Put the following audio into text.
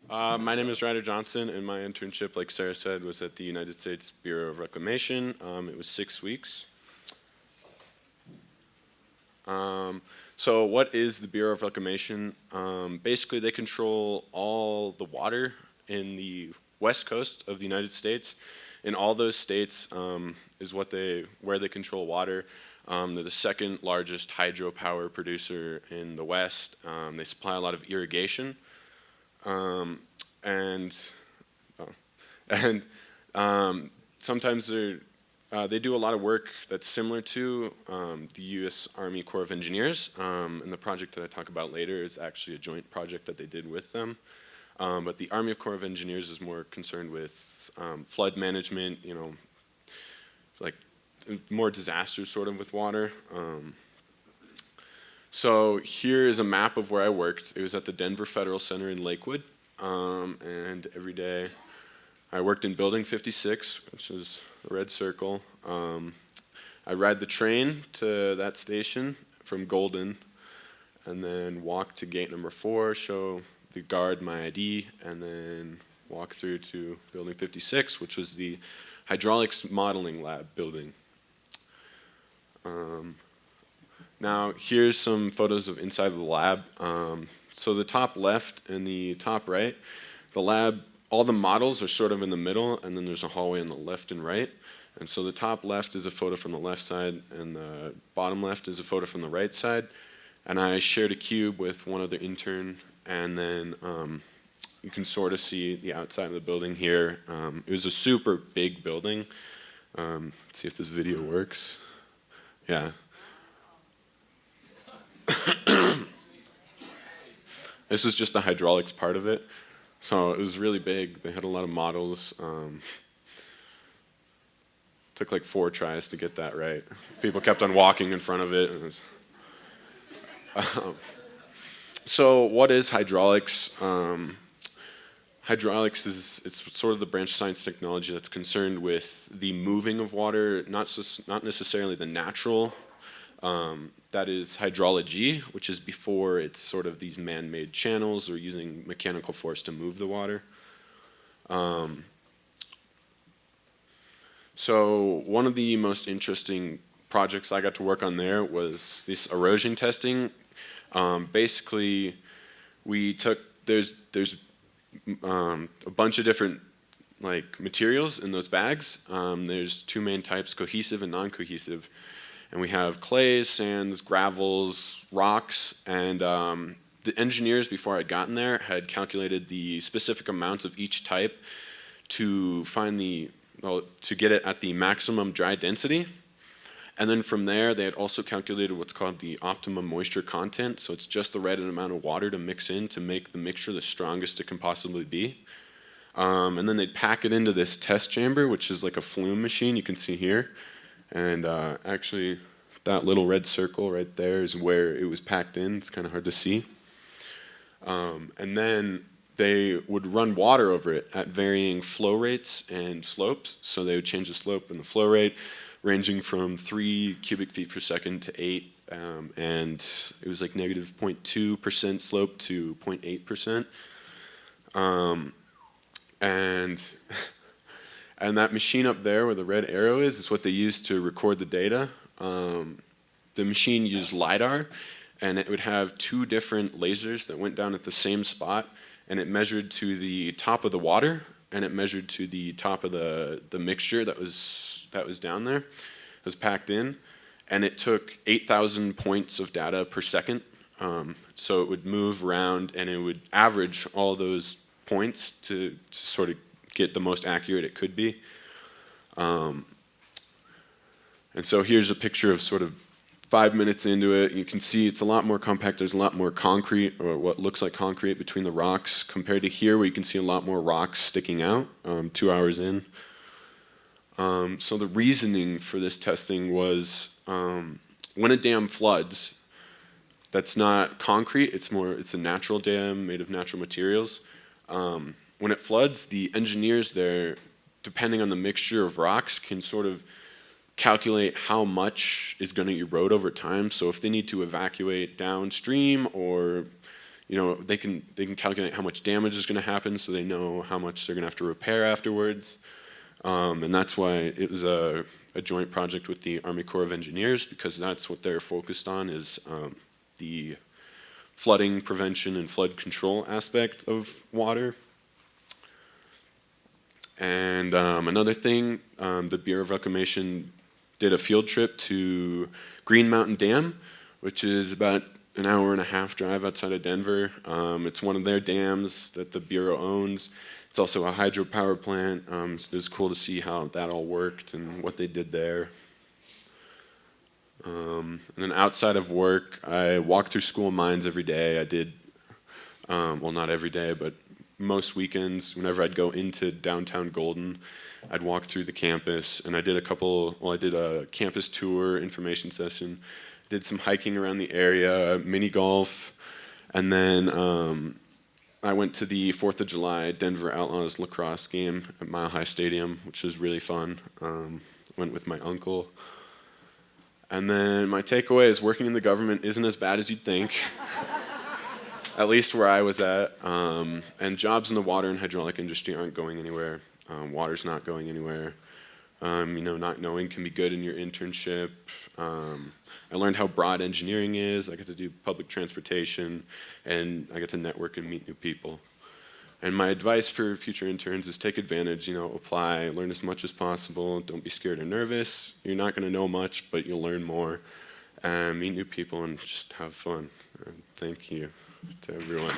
My name is Ryder Johnson, and my internship, like Sarah said, was at the United States Bureau of Reclamation. It was 6 weeks. So what is the Bureau of Reclamation? Basically, they control all the water in the west coast of the United States. In all those states is where they control water. They're the second largest hydropower producer in the West. They supply a lot of irrigation. And sometimes they do a lot of work that's similar to the U.S. Army Corps of Engineers, and the project that I talk about later is actually a joint project that they did with them. But the Army Corps of Engineers is more concerned with flood management, like more disasters sort of with water. So here is a map of where I worked. It was at the Denver Federal Center in Lakewood. And every day I worked in Building 56, which is a red circle. I ride the train to that station from Golden, and then walk to gate number 4, show the guard my ID, and then walk through to Building 56, which was the hydraulics modeling lab building. Now here's some photos of inside of the lab. So the top left and the top right, the lab, all the models are sort of in the middle, and then there's a hallway on the left and right. And so the top left is a photo from the left side, and the bottom left is a photo from the right side. And I shared a cube with one other intern, and then you can sort of see the outside of the building here. It was a super big building. Let's see if this video works. Yeah. This is just the hydraulics part of it. So it was really big. They had a lot of models. Took like 4 tries to get that right. People kept on walking in front of it. And it was, so what is hydraulics? Hydraulics it's sort of the branch of science technology that's concerned with the moving of water, not necessarily the natural. That is hydrology, which is before it's sort of these man-made channels or using mechanical force to move the water. So one of the most interesting projects I got to work on there was this erosion testing. Basically, there's a bunch of different materials in those bags. There's 2 main types, cohesive and non-cohesive. And we have clays, sands, gravels, rocks, and the engineers before I'd gotten there had calculated the specific amounts of each type to to get it at the maximum dry density. And then from there, they had also calculated what's called the optimum moisture content. So it's just the right amount of water to mix in to make the mixture the strongest it can possibly be. And then they'd pack it into this test chamber, which is like a flume machine you can see here. And actually, that little red circle right there is where it was packed in. It's kind of hard to see. And then they would run water over it at varying flow rates and slopes. So they would change the slope and the flow rate, ranging from 3 cubic feet per second to 8. And it was like negative 0.2% slope to 0.8%. And that machine up there where the red arrow is what they use to record the data. The machine used LiDAR, and it would have 2 different lasers that went down at the same spot, and it measured to the top of the water, and it measured to the top of the mixture that was down there, it was packed in, and it took 8,000 points of data per second. So it would move around, and it would average all those points to sort of get the most accurate it could be. And so here's a picture of sort of 5 minutes into it. You can see it's a lot more compact. There's a lot more concrete, or what looks like concrete, between the rocks compared to here, where you can see a lot more rocks sticking out 2 hours in. So the reasoning for this testing was when a dam floods, that's not concrete, it's a natural dam made of natural materials. When it floods, the engineers there, depending on the mixture of rocks, can sort of calculate how much is going to erode over time. So if they need to evacuate downstream or they can calculate how much damage is going to happen, so they know how much they're going to have to repair afterwards. And that's why it was a joint project with the Army Corps of Engineers, because that's what they're focused on, is the flooding prevention and flood control aspect of water. And another thing, the Bureau of Reclamation did a field trip to Green Mountain Dam, which is about an hour and a half drive outside of Denver. It's one of their dams that the Bureau owns. It's also a hydropower plant. So it was cool to see how that all worked and what they did there. And then outside of work, I walked through school mines every day. I did, well, not every day, but most weekends, whenever I'd go into downtown Golden, I'd walk through the campus, and I did a campus tour, information session, did some hiking around the area, mini golf, and then I went to the 4th of July Denver Outlaws lacrosse game at Mile High Stadium, which was really fun. Went with my uncle. And then my takeaway is working in the government isn't as bad as you'd think. At least where I was at. And jobs in the water and hydraulic industry aren't going anywhere. Water's not going anywhere. Not knowing can be good in your internship. I learned how broad engineering is. I got to do public transportation, and I got to network and meet new people. And my advice for future interns is take advantage, apply, learn as much as possible. Don't be scared or nervous. You're not going to know much, but you'll learn more. Meet new people and just have fun. And thank you to everyone.